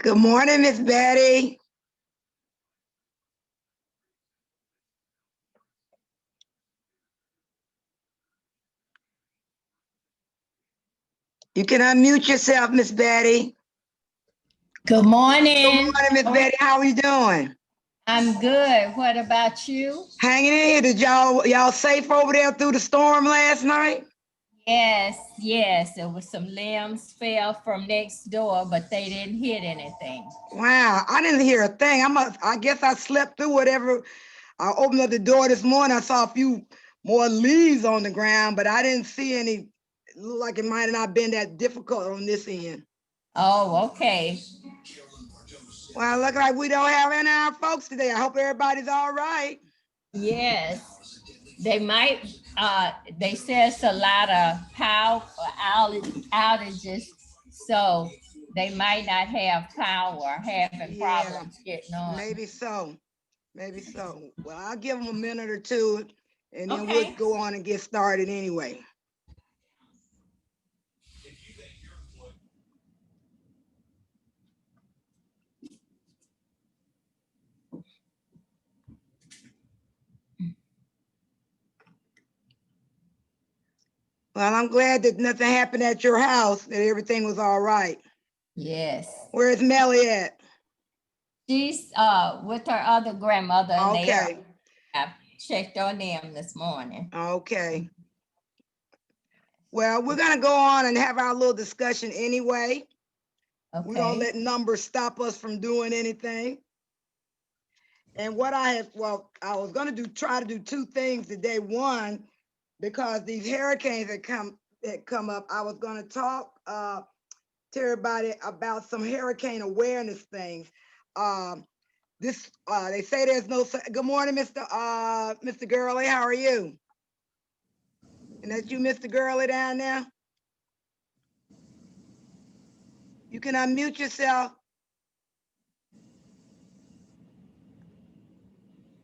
Good morning, Miss Betty. You can unmute yourself, Miss Betty. Good Good morning. morning, Miss Betty. How are you doing? I'm good. What about you? Hanging in here. Did y'all safe over there through the storm last night? Yes. There was some limbs fell from next door, but they didn't hit anything. Wow, I didn't hear a thing. I guess I slept through whatever. I opened up the door this morning. I saw a few more leaves on the ground, but I didn't see any. It looked like it might have not been that difficult on this end. Oh, okay. Well, it look like we don't have any of our folks today. I hope everybody's all right. Yes. They might they said it's a lot of power outages, so they might not have power, having Yeah, problems getting on. maybe so. Maybe so. Well, I'll give them a minute or two and then we'll Okay. go on and get started anyway. Well, I'm glad that nothing happened at your house, that everything was all right. Yes. Where's Melly at? She's with her other grandmother, and Okay. I checked on them this morning. Okay. Well, we're going to go on and have our little discussion anyway. Okay. We don't let numbers stop us from doing anything. And what I was going to try to do two things today. One, because these hurricanes that come up, I was going to talk to everybody about some hurricane awareness things. They say there's no. Good morning, Mr. Gurley. How are you? And that's you, Mr. Gurley, down there. You can unmute yourself.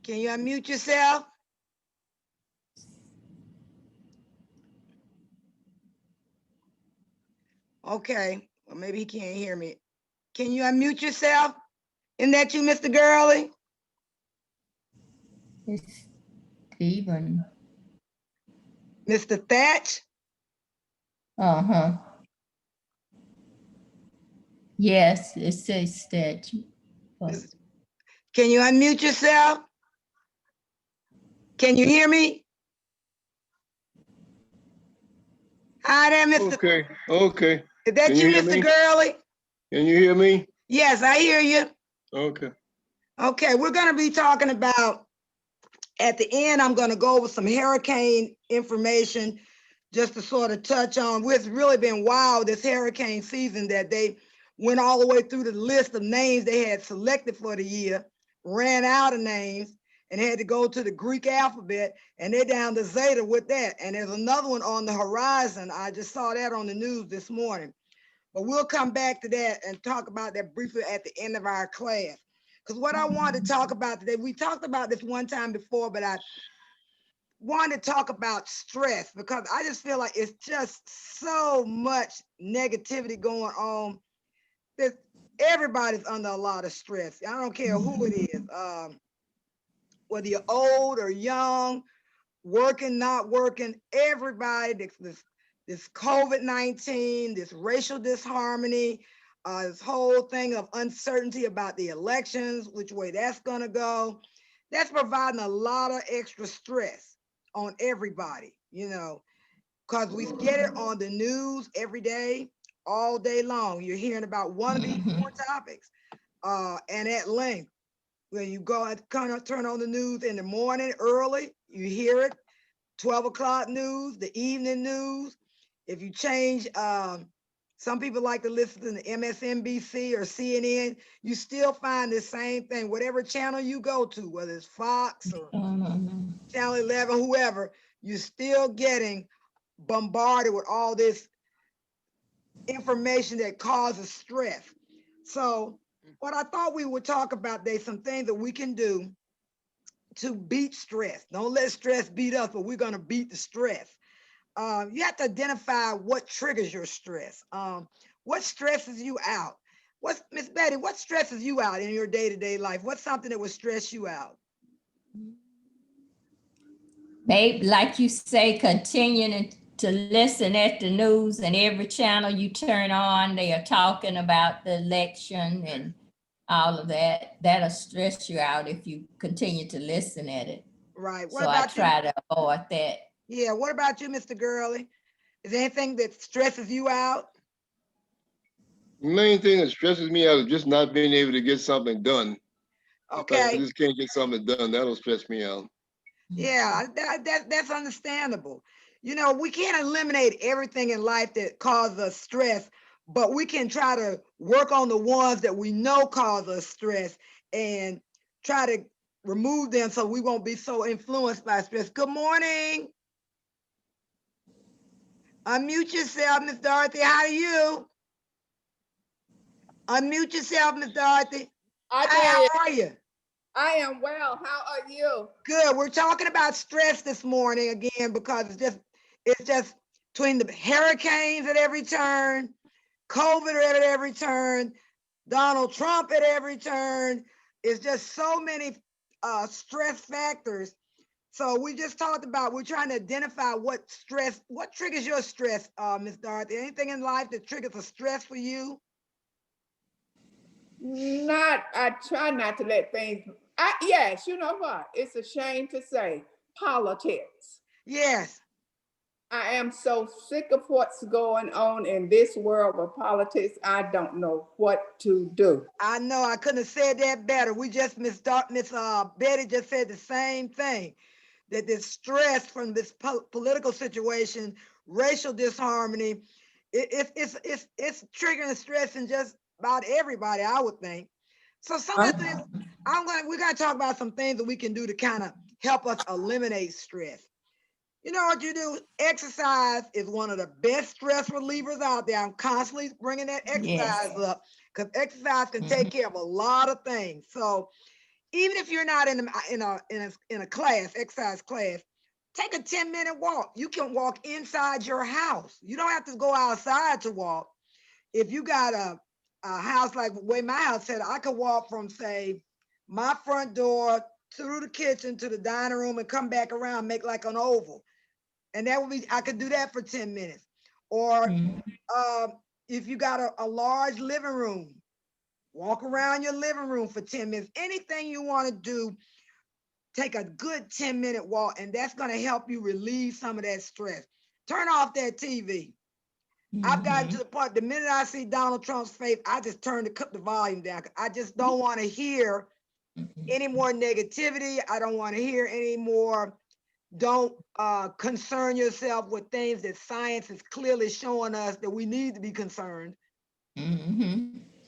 Can you unmute yourself? Okay. Well, maybe he can't hear me. Can you unmute yourself? Isn't that you, Mr. Gurley? It's Stephen. Mr. Thatch? Uh-huh. Yes, it says statue. Can you unmute yourself? Can you hear me? Hi there, Mr. Okay. Is that you, Mr. Gurley? Can you hear me? Yes, I hear you. Okay. Okay, we're going to be talking about, at the end, I'm going to go over some hurricane information just to sort of touch on. It's really been wild this hurricane season that they went all the way through the list of names they had selected for the year, ran out of names, and had to go to the Greek alphabet, and they're down to Zeta with that. And there's another one on the horizon. I just saw that on the news this morning. But we'll come back to that and talk about that briefly at the end of our class. Because what I wanted to talk about today, we talked about this one time before, but I wanted to talk about stress because I just feel like it's just so much negativity going on. That everybody's under a lot of stress. I don't care who it is, whether you're old or young, working, not working, everybody, this COVID-19, this racial disharmony, this whole thing of uncertainty about the elections, which way that's gonna go, that's providing a lot of extra stress on everybody, because we get it on the news every day, all day long. You're hearing about one of these four topics, and at length. When you go and kind of turn on the news in the morning early, you hear it. 12 o'clock news, the evening news. If you change, some people like to listen to the MSNBC or CNN, you still find the same thing. Whatever channel you go to, whether it's Fox or Channel 11, whoever, you're still getting bombarded with all this information that causes stress. So what I thought we would talk about, there's some things that we can do to beat stress. Don't let stress beat us, but we're going to beat the stress. You have to identify what triggers your stress. What stresses you out? Miss Betty, what stresses you out in your day-to-day life? What's something that would stress you out? Babe, like you say, continuing to listen at the news, and every channel you turn on, they are talking about the election and all of that. That'll stress you out if you continue to listen at it. Right. What So I about you? try to avoid that. Yeah, what about you, Mr. Gurley? Is there anything that stresses you out? The main thing that stresses me out is just not being able to get something done. If I Okay. just can't get something done, that'll stress me out. Yeah, that's understandable. You know, we can't eliminate everything in life that causes us stress, but we can try to work on the ones that we know cause us stress and try to remove them so we won't be so influenced by stress. Good morning. Unmute yourself, Miss Dorothy. How are you? Unmute yourself, Miss Dorothy. I Hi, did. how are you? I am well. How are you? Good. We're talking about stress this morning again because it's just between the hurricanes at every turn, COVID at every turn, Donald Trump at every turn. It's just so many stress factors. So we just talked about, we're trying to identify what triggers your stress, Miss Dorothy. Anything in life that triggers a stress for you? I try not to let things, yes, you know what? It's a shame to say politics. Yes. I am so sick of what's going on in this world of politics. I don't know what to do. I know, I couldn't have said that better. We just, Miss Betty just said the same thing, that this stress from this political situation, racial disharmony, it's triggering stress in just about everybody, I would think. So some of the things, we're gonna talk about some things that we can do to kind of help us eliminate stress. You know what you do? Exercise is one of the best stress relievers out there. I'm constantly bringing that exercise up because exercise can take care of a lot of things. So even if you're not in a class, exercise class, take a 10-minute walk. You can walk inside your house. You don't have to go outside to walk. If you got a house like the way my house said, I could walk from, say, my front door through the kitchen to the dining room and come back around, make like an oval. And that would be, I could do that for 10 minutes. Or if you got a large living room, walk around your living room for 10 minutes. Anything you want to do, take a good 10-minute walk, and that's going to help you relieve some of that stress. Turn off that TV. I've gotten to the point, the minute I see Donald Trump's face, I just turn the volume down. I just don't want to hear any more negativity. I don't want to hear any more. Don't concern yourself with things that science is clearly showing us that we need to be concerned.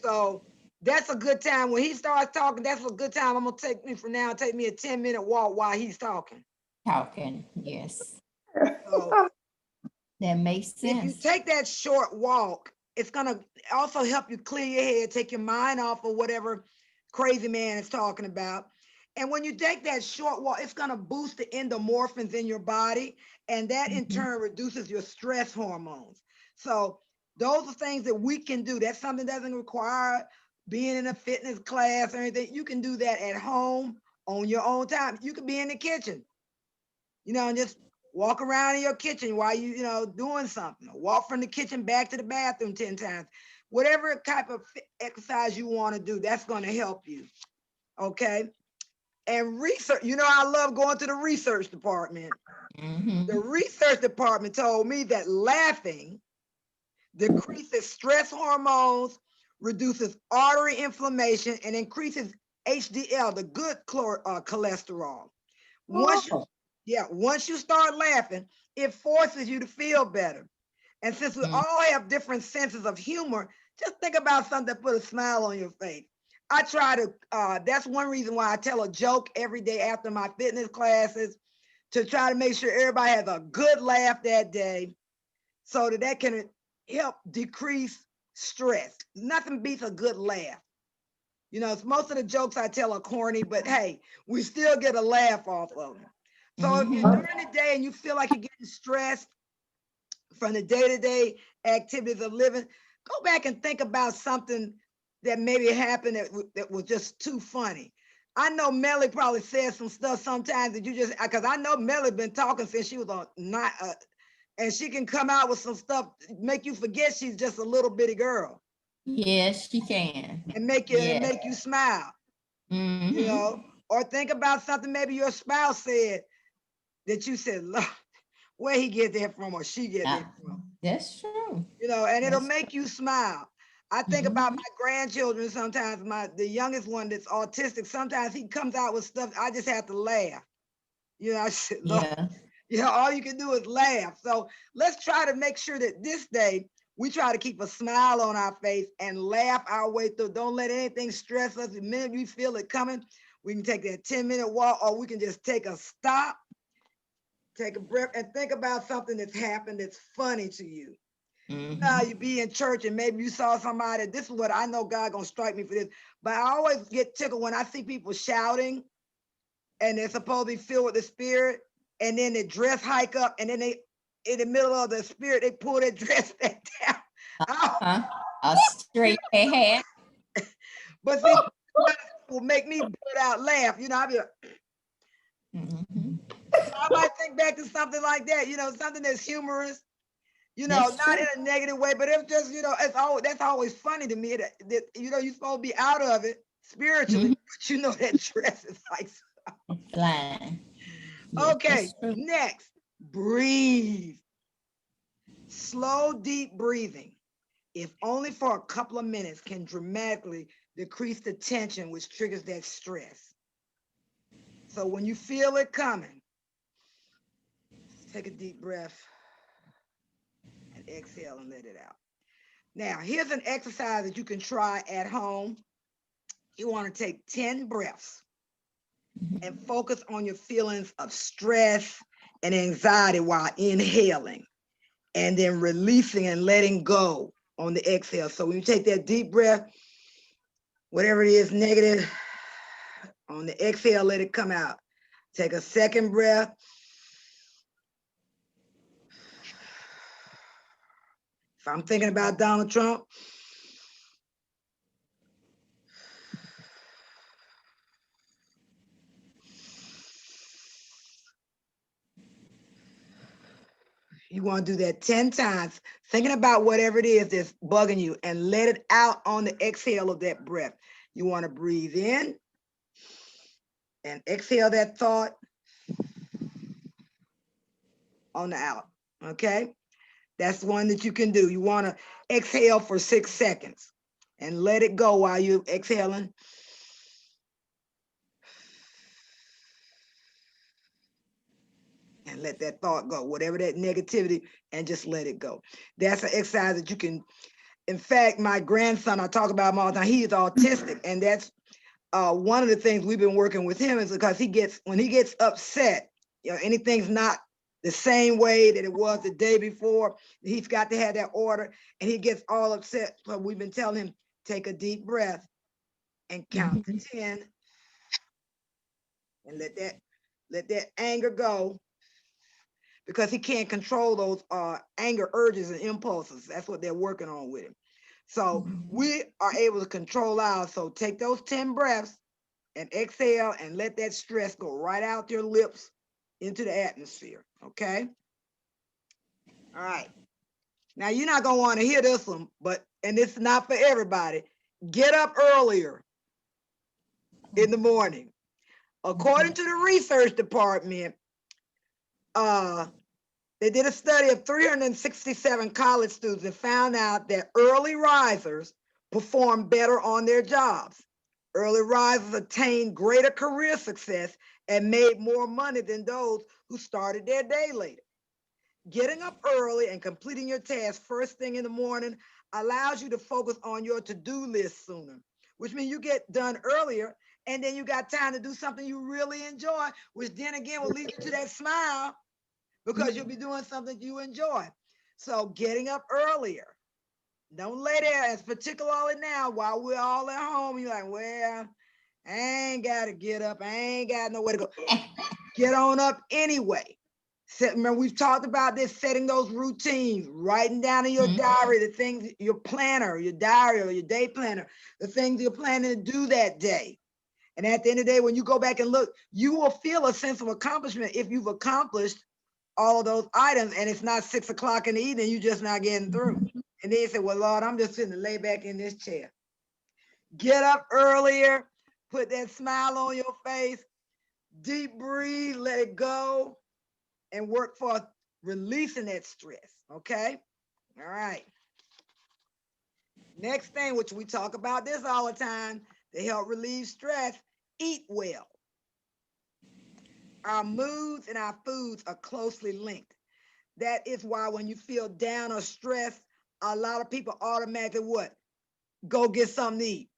So that's a good time. When he starts talking, that's a good time. I'm gonna take me a 10-minute walk while he's talking. Yes. So that makes sense. If you take that short walk, it's gonna also help you clear your head, take your mind off of whatever crazy man is talking about. And when you take that short walk, it's gonna boost the endorphins in your body, and that in turn reduces your stress hormones. So those are things that we can do. That's something that doesn't require being in a fitness class or anything. You can do that at home on your own time. You could be in the kitchen, and just walk around in your kitchen while doing something. Walk from the kitchen back to the bathroom 10 times. Whatever type of exercise you want to do, that's going to help you. Okay. And research, I love going to the research department. The research department told me that laughing decreases stress hormones, reduces artery inflammation, and increases HDL, the good cholesterol. Once you start laughing, it forces you to feel better. And since we all have different senses of humor, just think about something that put a smile on your face. I try to, that's one reason why I tell a joke every day after my fitness classes, to try to make sure everybody has a good laugh that day so that can help decrease stress. Nothing beats a good laugh. Most of the jokes I tell are corny, but hey, we still get a laugh off of them. So if you're during the day and you feel like you're getting stressed from the day-to-day activities of living, go back and think about something that maybe happened that was just too funny. I know Melly probably said some stuff sometimes that you just, because I know Melly been talking since she was on not, and she can come out with some stuff, make you forget she's just a little bitty girl Yes, she can. and make you smile, you know, or think about something maybe your spouse said that you said, "Look, where he get that from or she get that from," That's true. you know, and it'll That's make you smile. I think about my grandchildren sometimes, the youngest one that's autistic, sometimes he comes out with stuff, I just have to laugh. You know, I said, "Look," Yeah. you know, all you can do is laugh. So let's try to make sure that this day we try to keep a smile on our face and laugh our way through. Don't let anything stress us. The minute we feel it coming, we can take that 10-minute walk, or we can just take a stop, take a breath, and think about something that's happened that's funny to you. Now you be in church and maybe you saw somebody, this is what I know God gonna strike me for this, but I always get tickled when I see people shouting and they're supposed to be filled with the Spirit, and then the dress hike up, and then they, in the middle of the Spirit, they pull their dress back down. A straight hat. But see, will make me put out laugh. You know, I'll be like, I might think back to something like that, you know, something that's humorous, you know, That's not true. in a negative way, but it's just, you know, that's always funny to me that you know, you're supposed to be out of it spiritually, but you know that dress is like, Flying. okay, next, breathe. Slow, deep breathing, if only for a couple of minutes, can dramatically decrease the tension, which triggers that stress. So when you feel it coming, take a deep breath and exhale and let it out. Now, here's an exercise that you can try at home. You want to take 10 breaths and focus on your feelings of stress and anxiety while inhaling, and then releasing and letting go on the exhale. So when you take that deep breath, whatever it is negative, on the exhale, let it come out. Take a second breath. If I'm thinking about Donald Trump, you want to do that 10 times, thinking about whatever it is that's bugging you, and let it out on the exhale of that breath. You want to breathe in and exhale that thought on the out, okay? That's one that you can do. You want to exhale for 6 seconds and let it go while you're exhaling. And let that thought go, whatever that negativity, and just let it go. That's an exercise that you can, in fact, my grandson, I talk about him all the time, he is autistic, and that's one of the things we've been working with him is because when he gets upset, you know, anything's not the same way that it was the day before, he's got to have that order, and he gets all upset. So we've been telling him, take a deep breath and count to 10 and let that anger go, because he can't control those anger urges and impulses. That's what they're working on with him. So we are able to control ours. So take those 10 breaths and exhale and let that stress go right out your lips into the atmosphere, okay? All right. Now, you're not going to want to hear this one, and it's not for everybody. Get up earlier in the morning. According to the research department, they did a study of 367 college students and found out that early risers perform better on their jobs. Early risers attained greater career success and made more money than those who started their day later. Getting up early and completing your tasks first thing in the morning allows you to focus on your to-do list sooner, which means you get done earlier, and then you got time to do something you really enjoy, which then again will lead you to that smile, because you'll be doing something you enjoy. So getting up earlier. Don't lay there, as particularly now while we're all at home, you're like, well, I ain't got to get up. I ain't got nowhere to go. Get on up anyway. Remember, we've talked about this, setting those routines, writing down in your diary the things, your planner, your diary or your day planner, the things you're planning to do that day. And at the end of the day, when you go back and look, you will feel a sense of accomplishment if you've accomplished all of those items and it's not 6 o'clock in the evening, you're just not getting through. And then you say, well, Lord, I'm just sitting to lay back in this chair. Get up earlier, put that smile on your face, deep breathe, let it go, and work for releasing that stress, okay? All right. Next thing, which we talk about this all the time, to help relieve stress, eat well. Our moods and our foods are closely linked. That is why when you feel down or stressed, a lot of people automatically what? Go get something to eat.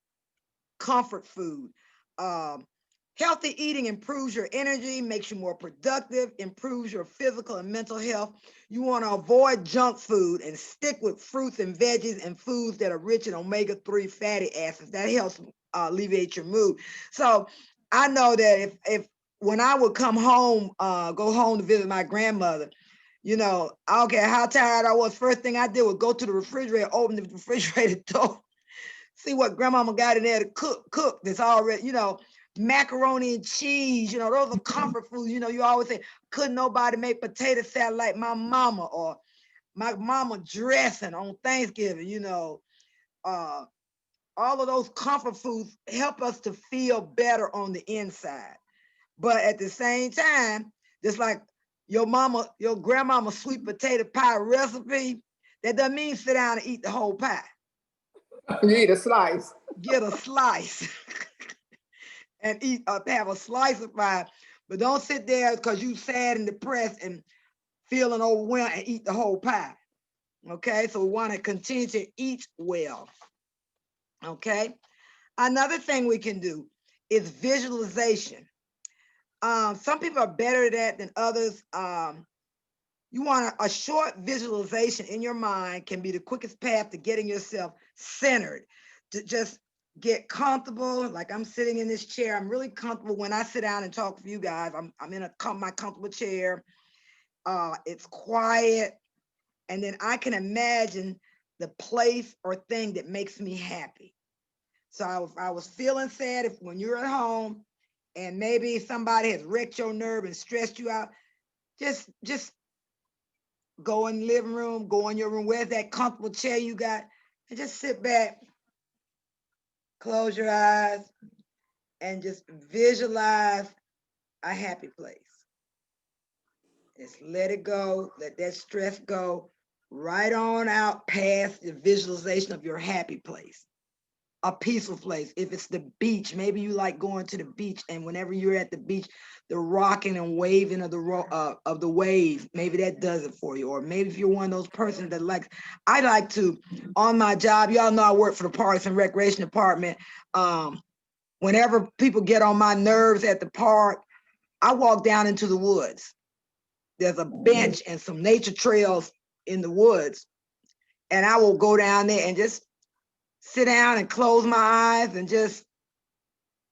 Comfort food. Healthy eating improves your energy, makes you more productive, improves your physical and mental health. You want to avoid junk food and stick with fruits and veggies and foods that are rich in omega-3 fatty acids. That helps alleviate your mood. So I know that if when I would come home, go home to visit my grandmother, you know, I don't care how tired I was, first thing I did was go to the refrigerator, open the refrigerator door, see what grandmama got in there to cook that's already, you know, macaroni and cheese, you know, those are comfort foods. You know, you always say, couldn't nobody make potato salad like my mama, or my mama dressing on Thanksgiving, you know. All of those comfort foods help us to feel better on the inside. But at the same time, just like your grandmama sweet potato pie recipe, that doesn't mean sit down and eat the whole pie. You eat a slice. Get a slice and have a slice of pie, but don't sit there because you sad and depressed and feeling overwhelmed and eat the whole pie. Okay, so we want to continue to eat well. Okay, another thing we can do is visualization. Some people are better at that than others. You want a short visualization in your mind can be the quickest path to getting yourself centered, to just get comfortable. Like I'm sitting in this chair. I'm really comfortable when I sit down and talk to you guys. I'm in my comfortable chair. It's quiet. And then I can imagine the place or thing that makes me happy. So if I was feeling sad, when you're at home and maybe somebody has wrecked your nerve and stressed you out, just go in the living room, go in your room, where's that comfortable chair you got, and just sit back, close your eyes, and just visualize a happy place. Just let it go, let that stress go right on out past the visualization of your happy place. A peaceful place. If it's the beach, maybe you like going to the beach, and whenever you're at the beach, the rocking and waving of the waves, maybe that does it for you. Or maybe if you're one of those persons that likes, I like to, on my job, y'all know I work for the Parks and Recreation Department. Whenever people get on my nerves at the park, I walk down into the woods. There's a bench and some nature trails in the woods, and I will go down there and just sit down and close my eyes and just,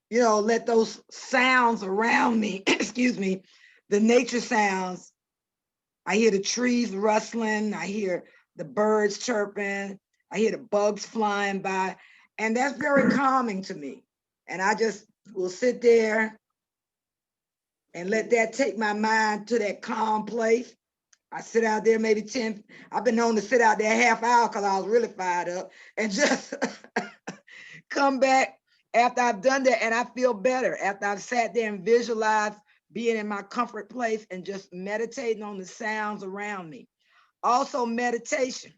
you know, let those sounds around me, excuse me, the nature sounds. I hear the trees rustling, I hear the birds chirping, I hear the bugs flying by, and that's very calming to me. And I just will sit there and let that take my mind to that calm place. I sit out there maybe 10, I've been known to sit out there a half hour because I was really fired up, and just come back after I've done that, and I feel better after I've sat there and visualized being in my comfort place and just meditating on the sounds around me. Also, meditation.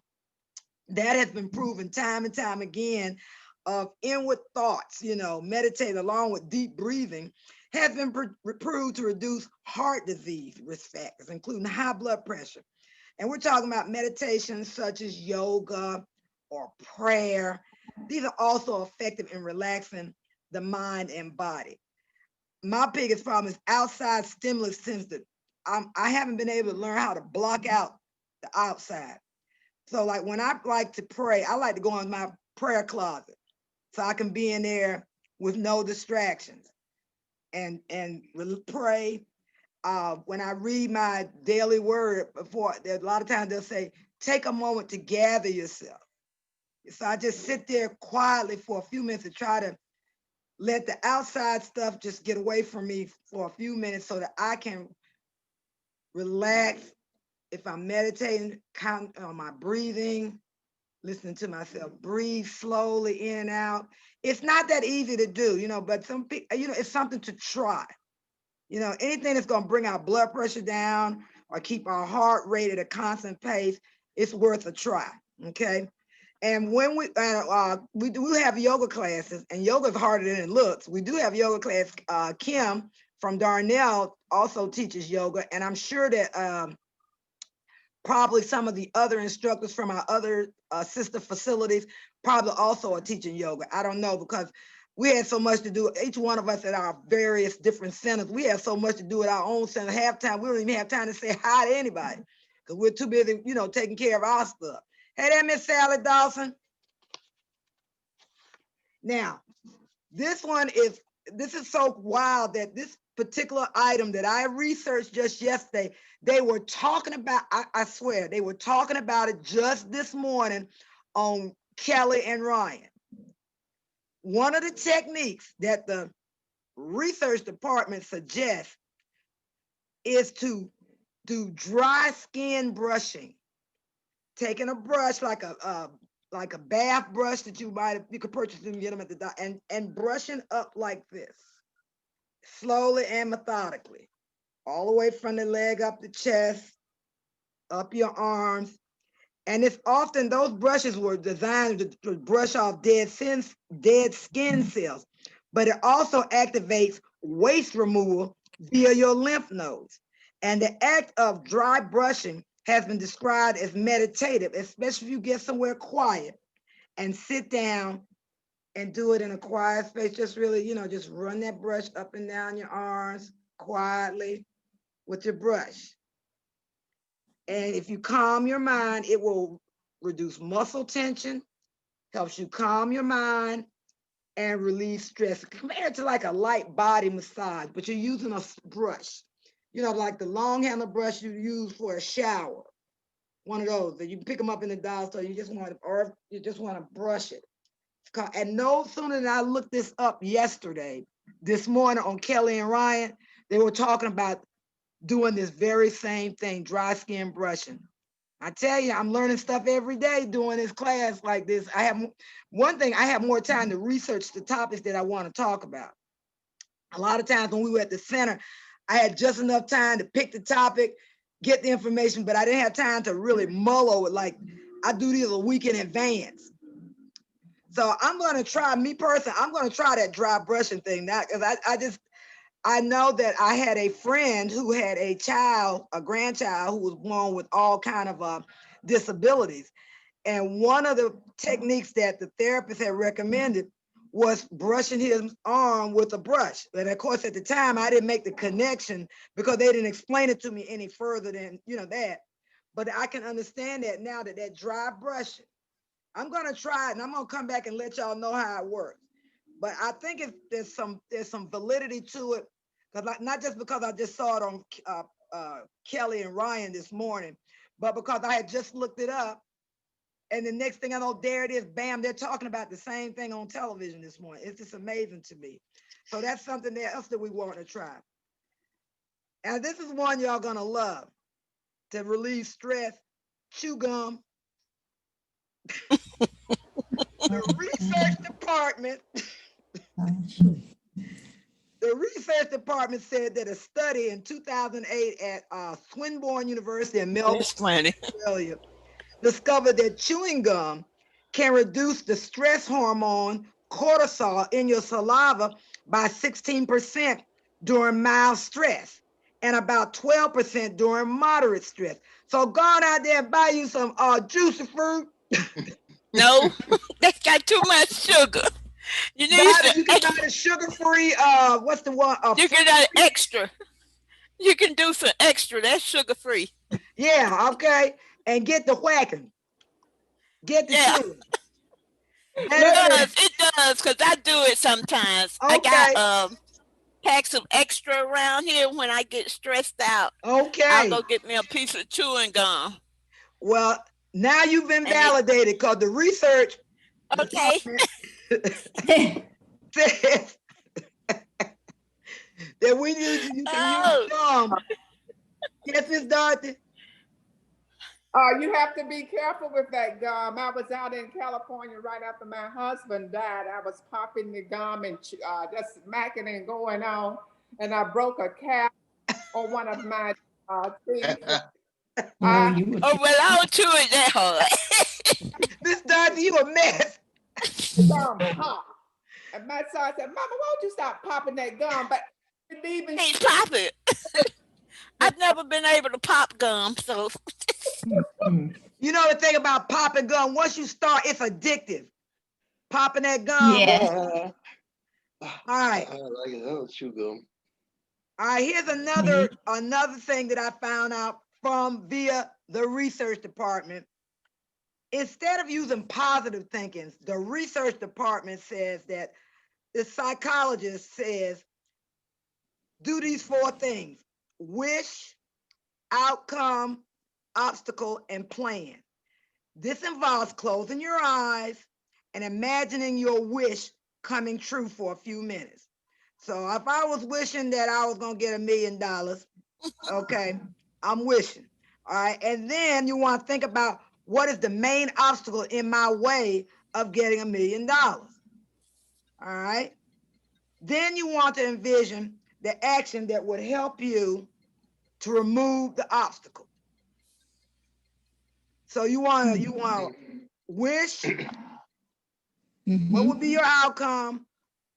That has been proven time and time again of inward thoughts, you know, meditate along with deep breathing has been proved to reduce heart disease risk factors, including high blood pressure. And we're talking about meditations such as yoga or prayer. These are also effective in relaxing the mind and body. My biggest problem is outside stimulus tends to, I haven't been able to learn how to block out the outside. So like when I like to pray, I like to go in my prayer closet so I can be in there with no distractions and pray. when I read my daily word before, a lot of times they'll say, take a moment to gather yourself. So I just sit there quietly for a few minutes to try to let the outside stuff just get away from me for a few minutes so that I can relax. If I'm meditating, count on my breathing, listening to myself breathe slowly in and out. It's not that easy to do, but some people, it's something to try. Anything that's going to bring our blood pressure down or keep our heart rate at a constant pace, it's worth a try. Okay. And when we do have yoga classes, and yoga is harder than it looks. We do have yoga class. Kim from Darnell also teaches yoga, and I'm sure that probably some of the other instructors from our other sister facilities probably also are teaching yoga. I don't know, because we had so much to do. Each one of us at our various different centers, we have so much to do at our own center. Half time, we don't even have time to say hi to anybody because we're too busy, taking care of our stuff. Hey there, Miss Sally Dawson. Now, this is so wild that this particular item that I researched just yesterday, they were talking about, I swear, they were talking about it just this morning on Kelly and Ryan. One of the techniques that the research department suggests is to do dry skin brushing. Taking a brush like a bath brush that you could purchase and get them at the doctor, and brushing up like this, slowly and methodically, all the way from the leg up the chest, up your arms. And it's often those brushes were designed to brush off dead skin cells, but it also activates waste removal via your lymph nodes. And the act of dry brushing has been described as meditative, especially if you get somewhere quiet and sit down and do it in a quiet space. Just really, just run that brush up and down your arms quietly with your brush. And if you calm your mind, it will reduce muscle tension, helps you calm your mind and relieve stress, compared to like a light body massage, but you're using a brush. Like the long handle brush you use for a shower. One of those that you pick them up in the dollar store. You just want to brush it. And no sooner than I looked this up this morning on Kelly and Ryan, they were talking about doing this very same thing, dry skin brushing. I tell you, I'm learning stuff every day doing this class like this. I have more time to research the topics that I want to talk about. A lot of times when we were at the center, I had just enough time to pick the topic, get the information, but I didn't have time to really mull it. Like I do these a week in advance. So I'm going to try, I'm going to try that dry brushing thing now, because I know that I had a friend who had a grandchild who was born with all kind of disabilities. And one of the techniques that the therapist had recommended was brushing his arm with a brush. And of course, at the time, I didn't make the connection because they didn't explain it to me any further than, that. But I can understand that now, that dry brushing. I'm going to try it, and I'm going to come back and let y'all know how it works. But I think there's some validity to it, because not just because I just saw it on Kelly and Ryan this morning, but because I had just looked it up. And the next thing I know, there it is, bam, they're talking about the same thing on television this morning. It's just amazing to me. So that's something else that we want to try. And this is one y'all gonna love. To relieve stress, chew gum. The research department said that a study in 2008 at Swinburne University in Melbourne, Australia, discovered that chewing gum can reduce the stress hormone cortisol in your saliva by 16% during mild stress and about 12% during moderate stress. So go on out there and buy you some juicy fruit. No, that's got too much sugar. You need You can buy the sugar-free, what's the one? You can do extra. You can do some extra. That's sugar-free. Yeah, okay. And get the whacking. Get the chewing. It does, because I do it sometimes. Okay. I got pack some extra around here when I get stressed out. I'll Okay. go get me a piece of chewing gum. Well, now you've been And validated because the research okay. says that when you can use Oh, gum. Yes, Miss Dorothy. You have to be careful with that gum. I was out in California right after my husband died. I was popping the gum and just smacking and going on, and I broke a cap on one of my teeth. Oh, you were oh, well, I don't chew it that hard. Miss Dorothy, you a mess. Gum pop. And my son said, "Mama, why don't you stop popping that gum?" But you leaving. Can't pop it. I've never been able to pop gum, so You know the thing about popping gum, once you start, it's addictive. Popping that gum. Yes. All right. I like it. I don't chew gum. All right, here's another thing that I found out from via the research department. Instead of using positive thinking, the research department says that the psychologist says, do these 4 things: wish, outcome, obstacle, and plan. This involves closing your eyes and imagining your wish coming true for a few minutes. So if I was wishing that I was gonna get $1 million, okay, I'm wishing, all right? And then you wanna think about what is the main obstacle in my way of getting $1 million, all right? Then you want to envision the action that would help you to remove the obstacle. So you wanna wish, what would be your outcome?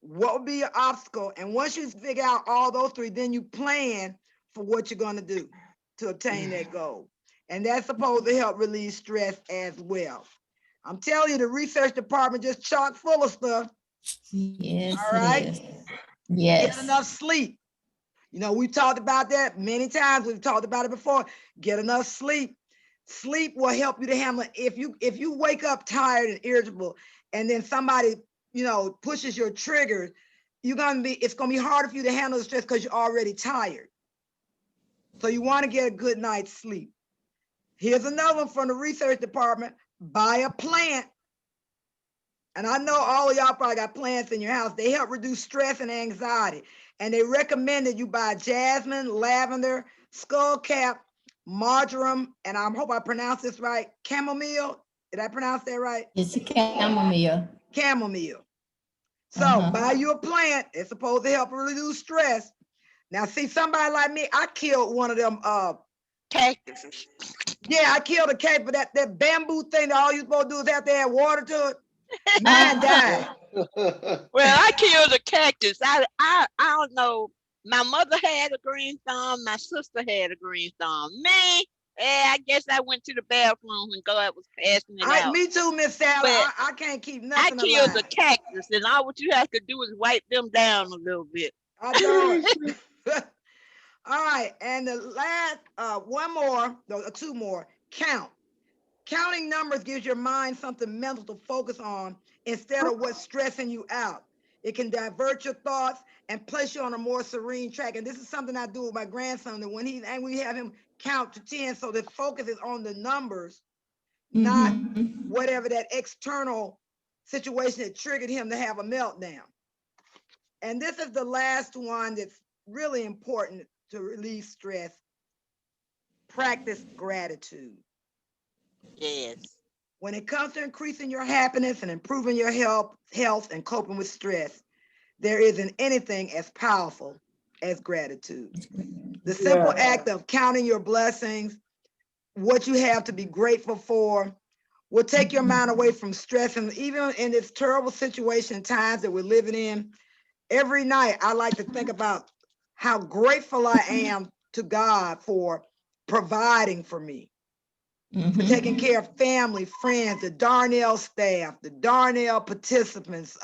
What would be your obstacle? And once you figure out all those 3, then you plan for what you're gonna do to obtain that goal. And that's supposed to help release stress as well. I'm telling you, the research department just chock full of stuff. Yes, All right. it is. Get Yes. enough sleep. You know, we've talked about that many times. We've talked about it before. Get enough sleep. Sleep will help you to handle it. If you wake up tired and irritable, and then somebody, you know, pushes your trigger, it's gonna be harder for you to handle the stress because you're already tired. So you want to get a good night's sleep. Here's another one from the research department: buy a plant. And I know all of y'all probably got plants in your house. They help reduce stress and anxiety. And they recommend that you buy jasmine, lavender, skullcap, marjoram, and I hope I pronounced this right, chamomile. Did I pronounce that right? It's a chamomile. Chamomile. So buy you a plant. It's supposed to help reduce stress. Now, see, somebody like me, I killed one of them cactuses. Yeah, I killed a cactus, but that bamboo thing that all you supposed to do is have to add water to it. Mine died. Well, I killed a cactus. I don't know. My mother had a green thumb. My sister had a green thumb. Me, I guess I went to the bathroom when God was passing it out. Me too, Miss Sally. I can't keep nothing I killed alive. the cactus, and all what you have to do is wipe them down a little bit. I know it. All right, and the last two more. Count. Counting numbers gives your mind something mental to focus on instead of what's stressing you out. It can divert your thoughts and place you on a more serene track. And this is something I do with my grandson, that when he's angry, we have him count to 10, so the focus is on the numbers, not whatever that external situation that triggered him to have a meltdown. And this is the last one that's really important to relieve stress. Practice gratitude. Yes. When it comes to increasing your happiness and improving your health and coping with stress, there isn't anything as powerful as gratitude. The simple act of counting your blessings, what you have to be grateful for, will take your mind away from stress. And even in this terrible situation, times that we're living in, every night I like to think about how grateful I am to God for providing for me, for taking care of family, friends, the Darnell staff, the Darnell participants,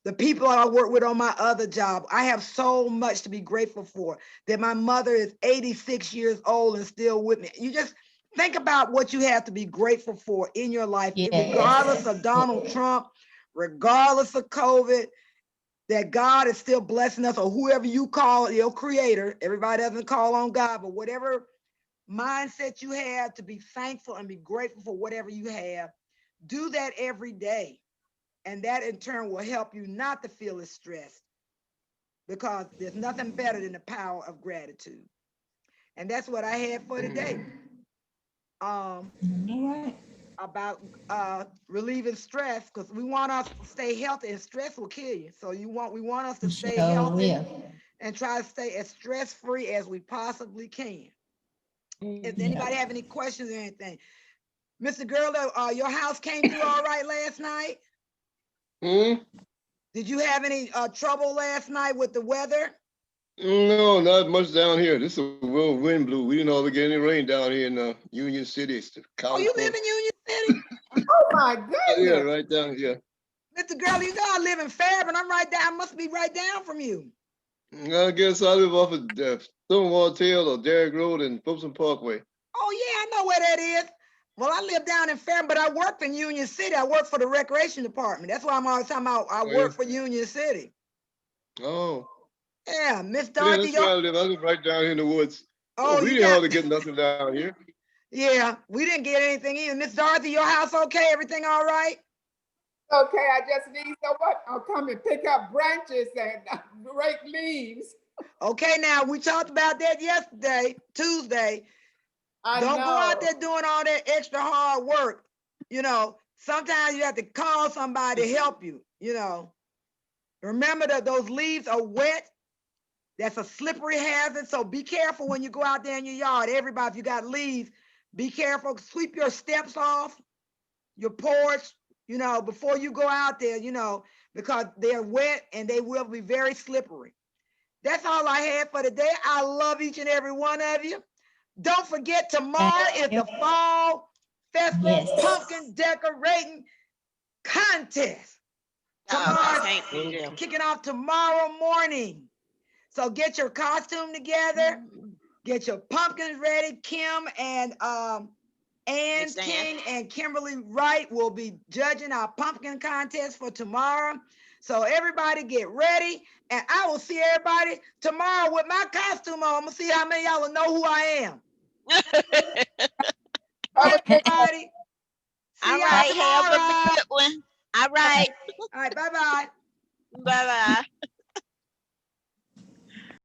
the people I work with on my other job. I have so much to be grateful for, that my mother is 86 years old and still with me. You just think about what you have to be grateful for in your life, regardless of Donald Trump, regardless of COVID. that God is still blessing us, or whoever you call your creator. Everybody doesn't call on God, but whatever mindset you have, to be thankful and be grateful for whatever you have, do that every day. And that in turn will help you not to feel as stressed, because there's nothing better than the power of gratitude. And that's what I had for today. All right. About relieving stress, because we want us to stay healthy, and stress will kill you. So we want us to stay Sure healthy will. and try to stay as stress-free as we possibly can. If Yeah. anybody have any questions or anything, Mr. Gurley, your house came through all right last night? Hmm? Did you have any trouble last night with the weather? No, not much down here. This is a real wind blew. We didn't hardly get any rain down here in Union City. It's Oh, you live California. in Union City? Oh my Yeah, goodness. right down here. Mr. Gurley, you know I live in Fairburn. I'm right down, must be right down from you. I guess I live off of Stonewall Tail or Derrick Road and Folsom Parkway. Oh yeah, I know where that is. Well, I live down in Fairburn, but I work in Union City. I work for the recreation department. That's why I'm always talking about I Oh, work yeah. for Union City. Oh, Yeah, Miss yeah, Dorothy, that's where I your, live. I live right down here in the woods. Oh, oh, we you didn't got, hardly get nothing down here. yeah, we didn't get anything either. Miss Dorothy, your house okay? Everything all right? Okay, I just need, so what? I'll come and pick up branches and rake leaves. Okay, now we talked about that yesterday, Tuesday. I Don't go out know. there doing all that extra hard work. You know, sometimes you have to call somebody to help you, you know. Remember that those leaves are wet. That's a slippery hazard. So be careful when you go out there in your yard. Everybody, if you got leaves, be careful. Sweep your steps off, your porch, you know, before you go out there, you know, because they're wet and they will be very slippery. That's all I had for today. I love each and every one of you. Don't forget, tomorrow is the Fall Festival Yes. Pumpkin Decorating Contest. I Tomorrow's can't be there. kicking off tomorrow morning. So get your costume together, get your pumpkins ready. Kim and Ann Miss Ann. King and Kimberly Wright will be judging our pumpkin contest for tomorrow. So everybody get ready, and I will see everybody tomorrow with my costume on. I'm gonna see how many of y'all will know who I am. All right, everybody. See All y'all right, have a tomorrow. good one. All right, All right, bye-bye. bye bye.